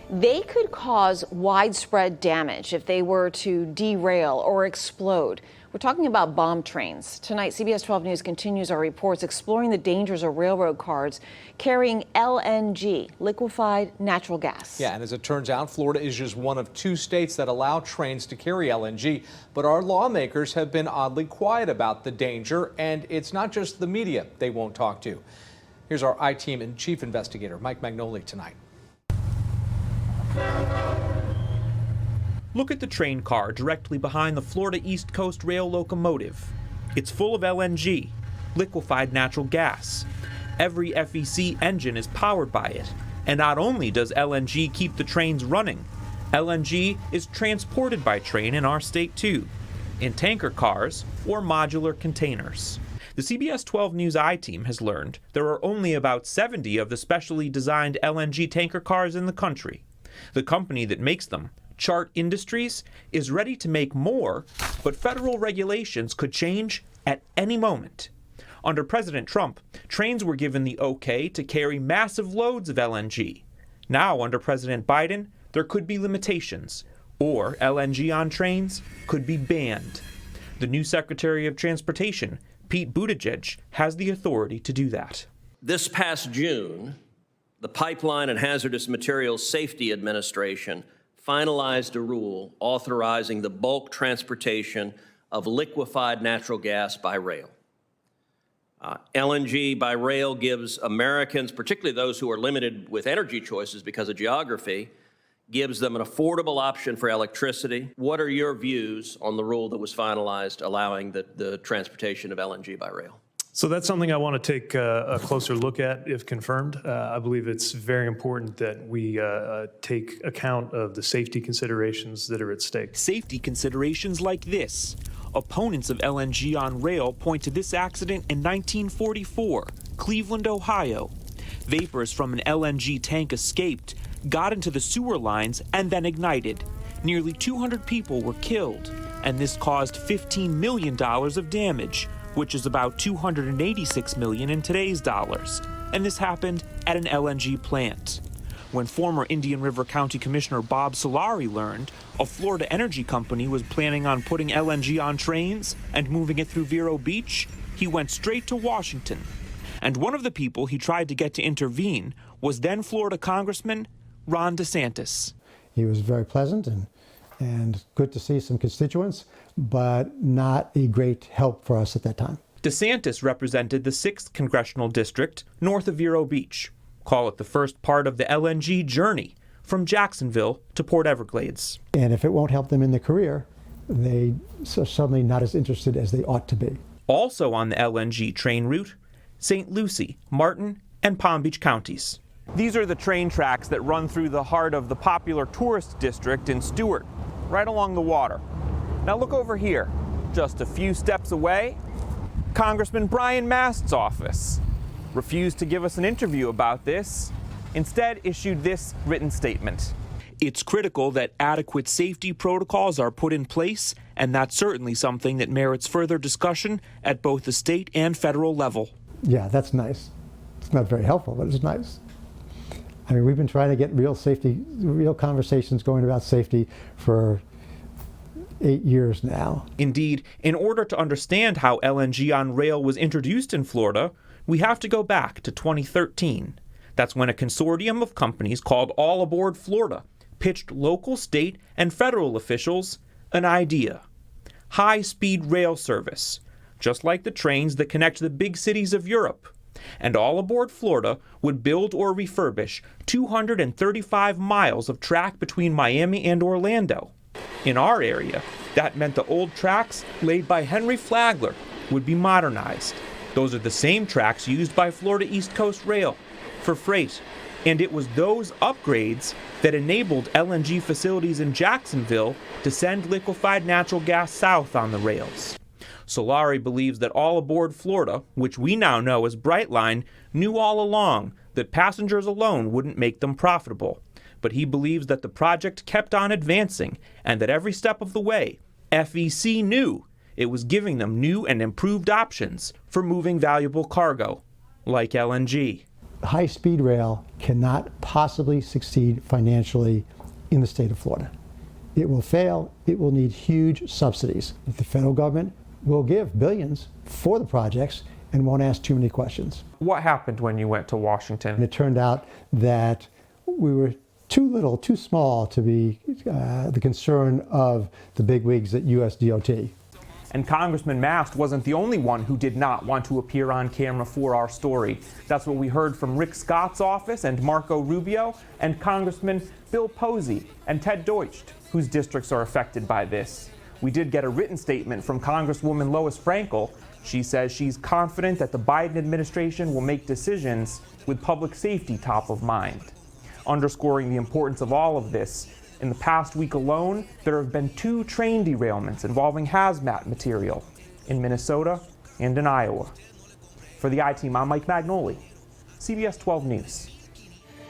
They could cause widespread damage if they were to derail or explode. We're talking about bomb trains. Tonight, CBS 12 News continues our reports exploring the dangers of railroad cars carrying LNG, liquefied natural gas. Yeah, and as it turns out, Florida is just one of 2 states that allow trains to carry LNG. But our lawmakers have been oddly quiet about the danger, and it's not just the media they won't talk to. Here's our I-Team and Chief Investigator, Mike Magnoli, tonight. Look at the train car directly behind the Florida East Coast Rail locomotive. It's full of LNG, liquefied natural gas. Every FEC engine is powered by it. And not only does LNG keep the trains running, LNG is transported by train in our state too, in tanker cars or modular containers. The CBS 12 News I-Team has learned there are only about 70 of the specially designed LNG tanker cars in the country. The company that makes them, Chart Industries, is ready to make more, but federal regulations could change at any moment. Under President Trump, trains were given the okay to carry massive loads of LNG. Now, under President Biden, there could be limitations, or LNG on trains could be banned. The new Secretary of Transportation, Pete Buttigieg, has the authority to do that. This past June, the Pipeline and Hazardous Materials Safety Administration finalized a rule authorizing the bulk transportation of liquefied natural gas by rail. LNG by rail gives Americans, particularly those who are limited with energy choices because of geography, gives them an affordable option for electricity. What are your views on the rule that was finalized allowing the transportation of LNG by rail? So that's something I want to take a closer look at if confirmed. I believe it's very important that we take account of the safety considerations that are at stake. Safety considerations like this. Opponents of LNG on rail point to this accident in 1944, Cleveland, Ohio. Vapors from an LNG tank escaped, got into the sewer lines, and then ignited. Nearly 200 people were killed, and this caused $15 million of damage, which is about $286 million in today's dollars. And this happened at an LNG plant. When former Indian River County Commissioner Bob Solari learned a Florida energy company was planning on putting LNG on trains and moving it through Vero Beach, he went straight to Washington. And one of the people he tried to get to intervene was then Florida Congressman Ron DeSantis. He was very pleasant and good to see some constituents, but not a great help for us at that time. DeSantis represented the 6th Congressional District north of Vero Beach. Call it the first part of the LNG journey from Jacksonville to Port Everglades. And if it won't help them in their career, they are suddenly not as interested as they ought to be. Also on the LNG train route, St. Lucie, Martin, and Palm Beach counties. These are the train tracks that run through the heart of the popular tourist district in Stewart, right along the water. Now look over here, just a few steps away, Congressman Brian Mast's office. Refused to give us an interview about this, instead issued this written statement. It's critical that adequate safety protocols are put in place, and that's certainly something that merits further discussion at both the state and federal level. Yeah, that's nice. It's not very helpful, but it's nice. I mean, we've been trying to get real conversations going about safety for 8 years now. Indeed, in order to understand how LNG on rail was introduced in Florida, we have to go back to 2013. That's when a consortium of companies called All Aboard Florida pitched local, state, and federal officials an idea. High-speed rail service, just like the trains that connect the big cities of Europe. And All Aboard Florida would build or refurbish 235 miles of track between Miami and Orlando. In our area, that meant the old tracks laid by Henry Flagler would be modernized. Those are the same tracks used by Florida East Coast Rail for freight. And it was those upgrades that enabled LNG facilities in Jacksonville to send liquefied natural gas south on the rails. Solari believes that All Aboard Florida, which we now know as Brightline, knew all along that passengers alone wouldn't make them profitable. But he believes that the project kept on advancing and that every step of the way, FEC knew it was giving them new and improved options for moving valuable cargo, like LNG. high-speed rail cannot possibly succeed financially in the state of Florida. It will fail. It will need huge subsidies. The federal government will give billions for the projects and won't ask too many questions. What happened when you went to Washington? And it turned out that we were too little, too small to be the concern of the bigwigs at USDOT. And Congressman Mast wasn't the only one who did not want to appear on camera for our story. That's what we heard from Rick Scott's office and Marco Rubio and Congressman Bill Posey and Ted Deutsch, whose districts are affected by this. We did get a written statement from Congresswoman Lois Frankel. She says she's confident that the Biden administration will make decisions with public safety top of mind. Underscoring the importance of all of this, in the past week alone, there have been 2 train derailments involving hazmat material in Minnesota and in Iowa. For the I-Team, I'm Mike Magnoli, CBS 12 News.